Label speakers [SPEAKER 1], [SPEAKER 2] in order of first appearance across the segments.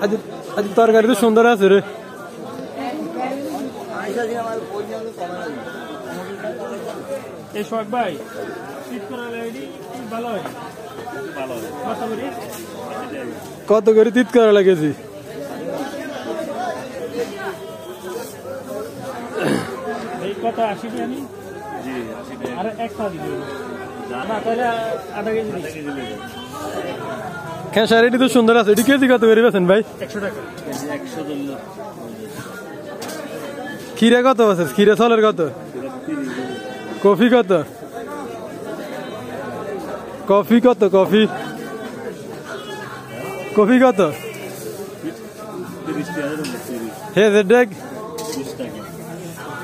[SPEAKER 1] আজ তরকারি তো সুন্দর আছে রে।
[SPEAKER 2] ভাই
[SPEAKER 1] কত করে তিত করা লাগেছি?
[SPEAKER 2] কত 80 টাকা? আর একটা দিবি
[SPEAKER 1] খেসারিটি তো সুন্দর আছে। এটি কেজি কত করে বেছেন ভাই?
[SPEAKER 2] 100 টাকা।
[SPEAKER 1] খিরা কত আছে? খিরা চলের কত? কফি কত? কফি কত? কফি কফি কত?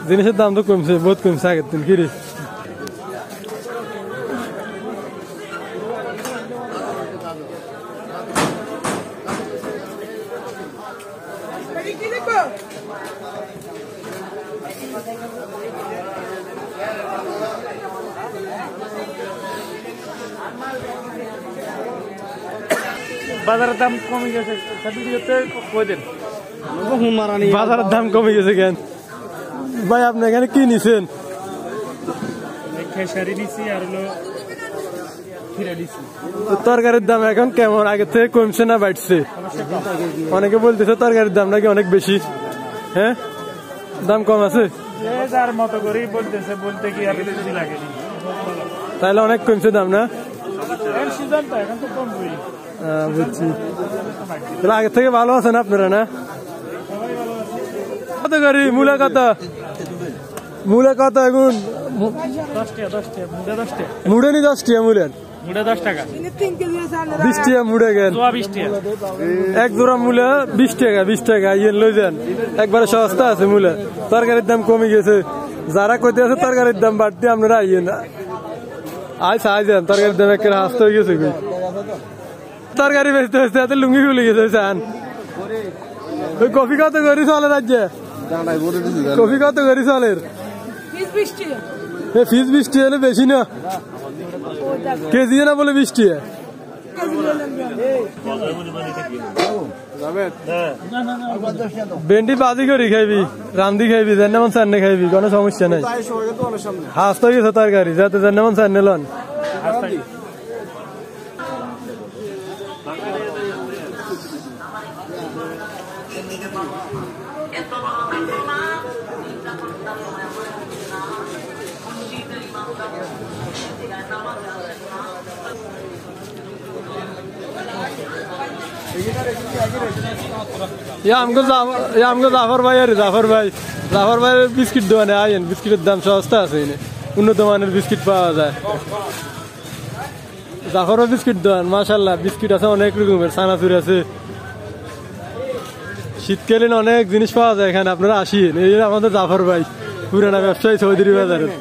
[SPEAKER 1] জিনিসের দাম তো কমছে, বহুত কমছে আগের দিন। কিরে
[SPEAKER 2] বাজারের দাম কমে গেছে,
[SPEAKER 1] বাজারের দাম কমে গেছে কেন ভাই? আপনি এখানে কি নিছেন?
[SPEAKER 2] খেসারি দিছি আর হলো খিরা দিছি।
[SPEAKER 1] তরকারির দাম এখন কেমন? আগে থেকে কমছে না বাড়ছে? অনেকে বলতেছে তরকারির দাম নাকি অনেক বেশি। হ্যাঁ, দাম কম আছে
[SPEAKER 2] যার মতো করেই বলতেছে, বলতে কি আর বেশি লাগেনি।
[SPEAKER 1] তাহলে অনেক কমছে দাম না?
[SPEAKER 2] সিজন তো এখন তো কমবেই।
[SPEAKER 1] বুঝছি। তাহলে আগে থেকে ভালো আছেন আপনারা না? কত করি মূলা কত? মূলা কত এখন?
[SPEAKER 2] 10 টাকা। 10 টাকা
[SPEAKER 1] মুড়ে নি 10 টাকা মূলের?
[SPEAKER 2] মুড়া 10 টাকা।
[SPEAKER 1] 20 টাকা মুড়ে গেল।
[SPEAKER 2] 20 টাকা
[SPEAKER 1] এক জোড়া মূলা 20 টাকা। 20 টাকা ইয়ে লই যান, একবারে সস্তা আছে মূলা। তরকারির দাম কমে গেছে। যারা কইতে আছে তরকারির দাম বাড়তে, আপনারা আইয়েন যান। তরকারির দাম একটা হাসতে হয়ে গেছে। তরকারি বেচতে বেচতে হাতে লুঙ্গি খুলে গেছে। চান ওই কফি কত করি চলে রাজ্যে? কফি কত করি চলের? ফিস 20 টাকা হলে বেশি না? কেজি না বলে 20 টাকা? ভেন্ডি বাজি করি খাইবি, রান্ধি খাইবি, যেমন চান্নে খাইবি, কোনো সমস্যা নাই। হাসতে গেছে তরকারি, যাতে যেমন চান্নে লন। জাফর ভাই বিস্কিট দোকানে আইন, বিস্কিটের দাম সস্তা আছে, উন্নত মানের বিস্কিট পাওয়া যায়। জাফরও বিস্কিট দোকান, মাশাল্লাহ বিস্কিট আছে অনেক রকমের, চানাচুর আছে। শীতকালীন অনেক জিনিস পাওয়া যায় এখানে, আপনারা আসিন। এই আমাদের জাফর ভাই, পুরানা ব্যবসায়ী চৌধুরী বাজারের।